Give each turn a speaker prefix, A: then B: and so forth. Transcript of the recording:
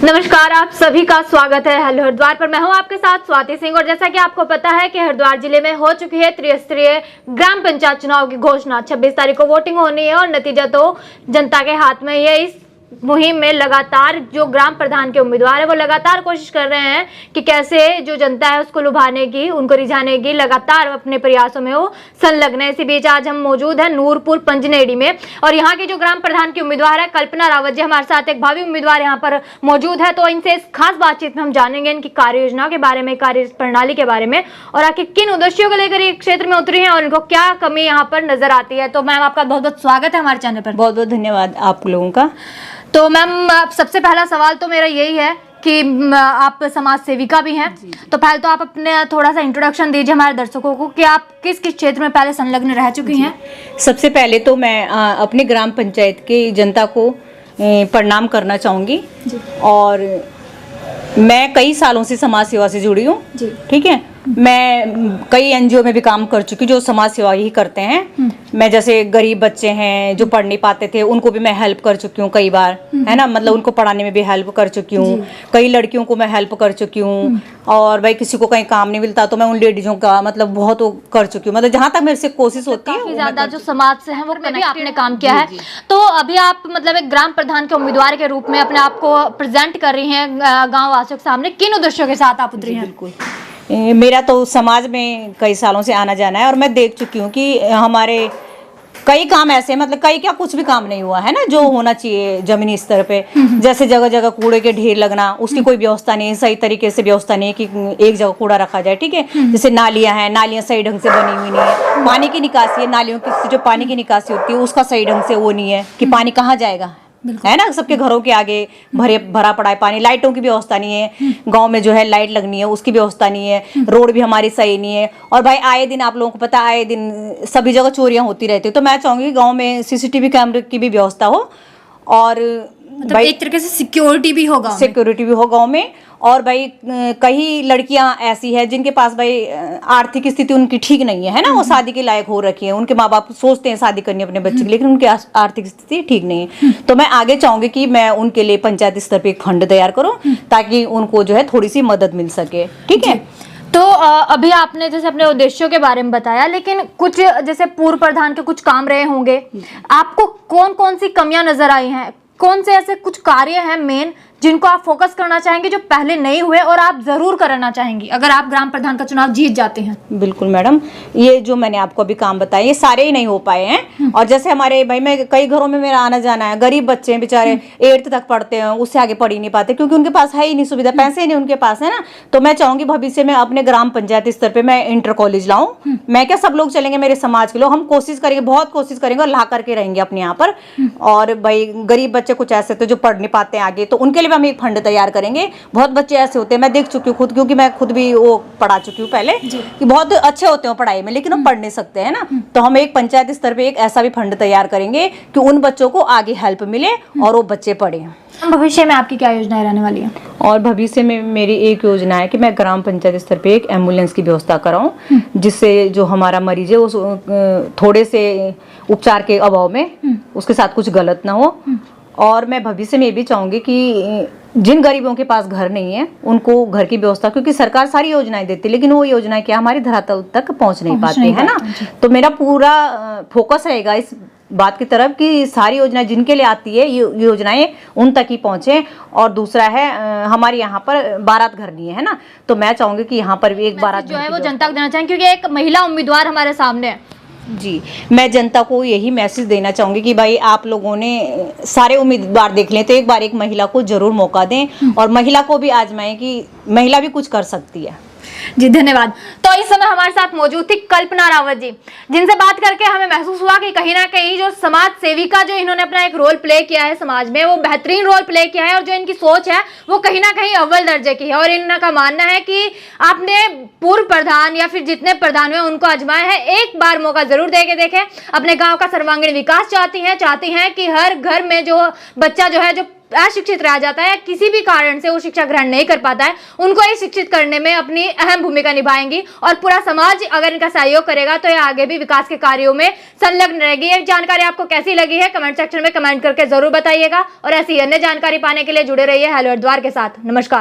A: नमस्कार, आप सभी का स्वागत है हेलो हरिद्वार पर। मैं हूं आपके साथ स्वाति सिंह। और जैसा कि आपको पता है कि हरिद्वार जिले में हो चुकी है त्रिस्तरीय ग्राम पंचायत चुनाव की घोषणा। 26 तारीख को वोटिंग होनी है और नतीजा तो जनता के हाथ में है। इस मुहिम में लगातार जो ग्राम प्रधान के उम्मीदवार है वो लगातार कोशिश कर रहे हैं कि कैसे जो जनता है उसको लुभाने की, उनको रिझाने की लगातार अपने प्रयासों में वो संलग्न है। इसी बीच आज हम मौजूद हैं नूरपुर पंजनेड़ी में और यहाँ की जो ग्राम प्रधान की उम्मीदवार है कल्पना रावत जी हमारे साथ एक भावी उम्मीदवार यहाँ पर मौजूद है। तो इनसे इस खास बातचीत में हम जानेंगे इनकी कार्य योजना के बारे में, कार्य प्रणाली के बारे में और आखिर किन उद्देश्यों को लेकर ये क्षेत्र में उतरी है और इनको क्या कमी यहाँ पर नजर आती है। तो मैम आपका बहुत बहुत स्वागत है हमारे चैनल पर।
B: बहुत बहुत धन्यवाद आप लोगों का।
A: तो मैम सबसे पहला सवाल तो मेरा यही है कि आप समाज सेविका भी हैं, तो पहले तो आप अपने थोड़ा सा इंट्रोडक्शन दीजिए हमारे दर्शकों को कि आप किस किस क्षेत्र में पहले संलग्न रह चुकी हैं।
B: सबसे पहले तो मैं अपने ग्राम पंचायत की जनता को प्रणाम करना चाहूँगी और मैं कई सालों से समाज सेवा से जुड़ी हूँ। ठीक है, मैं कई एनजीओ में भी काम कर चुकी जो समाज सेवा ही करते हैं। मैं जैसे गरीब बच्चे हैं जो पढ़ नहीं पाते थे उनको भी मैं हेल्प कर चुकी हूँ कई बार, है ना, मतलब उनको पढ़ाने में भी हेल्प कर चुकी हूँ। कई लड़कियों को मैं हेल्प कर चुकी हूँ और भाई किसी को कहीं काम नहीं मिलता तो मैं उन लेडीजों का मतलब बहुत वो कर चुकी हूँ, मतलब जहाँ तक मेरे से कोशिश होती है।
A: काफी ज्यादा जो समाज से है वो भी आपने काम किया है। तो अभी आप मतलब एक ग्राम प्रधान के उम्मीदवार के रूप में अपने आप को प्रेजेंट कर रही हैं गाँव वासियों के सामने, किन उद्देश्यों के साथ आप उतरी हैं?
B: बिल्कुल, मेरा तो समाज में कई सालों से आना जाना है और मैं देख चुकी हूँ कि हमारे कई काम ऐसे मतलब कई क्या कुछ भी काम नहीं हुआ है ना जो होना चाहिए जमीनी स्तर पे। जैसे जगह जगह कूड़े के ढेर लगना, उसकी कोई व्यवस्था नहीं है, सही तरीके से व्यवस्था नहीं है कि एक जगह कूड़ा रखा जाए। ठीक है, जैसे नालियां हैं, नालियां सही ढंग से बनी हुई नहीं है। पानी की निकासी है, नालियों की जो पानी की निकासी होती है उसका सही ढंग से वो नहीं है कि पानी कहाँ जाएगा, है ना। सबके घरों के आगे भरा पड़ा है पानी। लाइटों की व्यवस्था नहीं है, गांव में जो है लाइट लगनी है उसकी व्यवस्था नहीं है। रोड भी हमारी सही नहीं है और भाई आए दिन आप लोगों को पता है आए दिन सभी जगह चोरियां होती रहती है। तो मैं चाहूंगी गांव में सीसीटीवी कैमरे की भी व्यवस्था हो और
A: मतलब एक तरीके से सिक्योरिटी भी होगा,
B: सिक्योरिटी भी हो गाँव में। और भाई कई लड़कियां ऐसी है जिनके पास भाई आर्थिक स्थिति उनकी ठीक नहीं है ना, वो शादी के लायक हो रखी है। उनके माँ बाप सोचते हैं शादी करनी अपने बच्चे की, लेकिन उनकी आर्थिक स्थिति ठीक नहीं है। तो मैं आगे चाहूंगी कि मैं उनके लिए पंचायत स्तर पे एक फंड तैयार करूं ताकि उनको जो है थोड़ी सी मदद मिल सके। ठीक है,
A: तो अभी आपने जैसे अपने उद्देश्यों के बारे में बताया, लेकिन कुछ जैसे पूर्व प्रधान के कुछ काम रहे होंगे, आपको कौन कौन सी कमियां नजर आई हैं? कौन से ऐसे कुछ कार्य हैं मेन जिनको आप फोकस करना चाहेंगे जो पहले नहीं हुए और आप जरूर करना चाहेंगी अगर आप ग्राम प्रधान का चुनाव जीत जाते हैं?
B: बिल्कुल मैडम, ये जो मैंने आपको अभी काम बताया ये सारे ही नहीं हो पाए हैं। और जैसे हमारे भाई मैं कई घरों में मेरा आना जाना है, गरीब बच्चे हैं बेचारे 8th तक पढ़ते हैं, उससे आगे पढ़ ही नहीं पाते क्योंकि उनके पास है ही नहीं सुविधा, पैसे ही नहीं उनके पास, है ना। तो मैं चाहूंगी भविष्य में अपने ग्राम पंचायत स्तर पर मैं इंटर कॉलेज लाऊं। मैं क्या, सब लोग चलेंगे मेरे समाज के लोग, हम कोशिश करेंगे, बहुत कोशिश करेंगे और ला करके रहेंगे अपने यहाँ पर। और भाई गरीब बच्चे कुछ ऐसे थे जो पढ़ नहीं पाते हैं आगे, तो उनके लिए भी हम एक फंड तैयार करेंगे। बहुत बच्चे ऐसे होते हैं, मैं देख चुकी हूँ खुद, क्योंकि मैं खुद भी वो पढ़ा चुकी हूँ पहले, कि बहुत अच्छे होते हैं पढ़ाई में लेकिन वो पढ़ नहीं सकते हैं ना। तो हम एक पंचायत स्तर पे एक ऐसा भी फंड तैयार करेंगे कि उन बच्चों को आगे हेल्प मिले और वो बच्चे पढ़े।
A: भविष्य में आपकी क्या योजनाएं रहने वाली है?
B: और भविष्य में मेरी एक योजना है कि मैं ग्राम पंचायत स्तर पे एक एम्बुलेंस की व्यवस्था कराऊं, जिससे जो हमारा मरीज है वो थोड़े से उपचार के अभाव में उसके साथ कुछ गलत ना हो। और मैं भविष्य में ये भी चाहूंगी कि जिन गरीबों के पास घर नहीं है उनको घर की व्यवस्था, क्योंकि सरकार सारी योजनाएं देती है लेकिन वो योजनाएं क्या हमारी धरातल तक पहुंच नहीं पाती है ना। तो मेरा पूरा फोकस रहेगा इस बात की तरफ कि सारी योजनाएं जिनके लिए आती है ये योजनाएं उन तक ही पहुंचे। और दूसरा है हमारे यहाँ पर बारात घर नहीं है ना, तो मैं चाहूंगी कि यहाँ पर भी एक बारात
A: जो है वो जनता को देना चाहेंगे क्योंकि एक महिला उम्मीदवार हमारे सामने है।
B: जी, मैं जनता को यही मैसेज देना चाहूंगी कि भाई आप लोगों ने सारे उम्मीदवार देख लें तो एक बार एक महिला को जरूर मौका दें और महिला को भी आजमाएं कि महिला भी कुछ कर सकती है।
A: जी धन्यवाद। तो इस समय हमारे साथ मौजूद थी कल्पना रावत जी, जिनसे बात करके हमें महसूस हुआ कि कहीं ना कहीं जो समाज सेविका जो इन्होंने अपना एक रोल प्ले किया है समाज में, वो बेहतरीन रोल प्ले किया है और जो इनकी सोच है वो कहीं ना कहीं अव्वल दर्जे की है। और इनका मानना है कि आपने पूर्व प्रधान या फिर जितने प्रधान हुए उनको आजमाया है, एक बार मौका जरूर दे के देखें। अपने गाँव का सर्वांगीण विकास चाहती हैं कि हर घर में जो बच्चा जो है जो अशिक्षित रह जाता है या किसी भी कारण से वो शिक्षा ग्रहण नहीं कर पाता है, उनको ये शिक्षित करने में अपनी अहम भूमिका निभाएंगी और पूरा समाज अगर इनका सहयोग करेगा तो ये आगे भी विकास के कार्यों में संलग्न रहेगी। ये जानकारी आपको कैसी लगी है कमेंट सेक्शन में कमेंट करके जरूर बताइएगा और ऐसी अन्य जानकारी पाने के लिए जुड़े रहिए हेलो हरिद्वार के साथ। नमस्कार।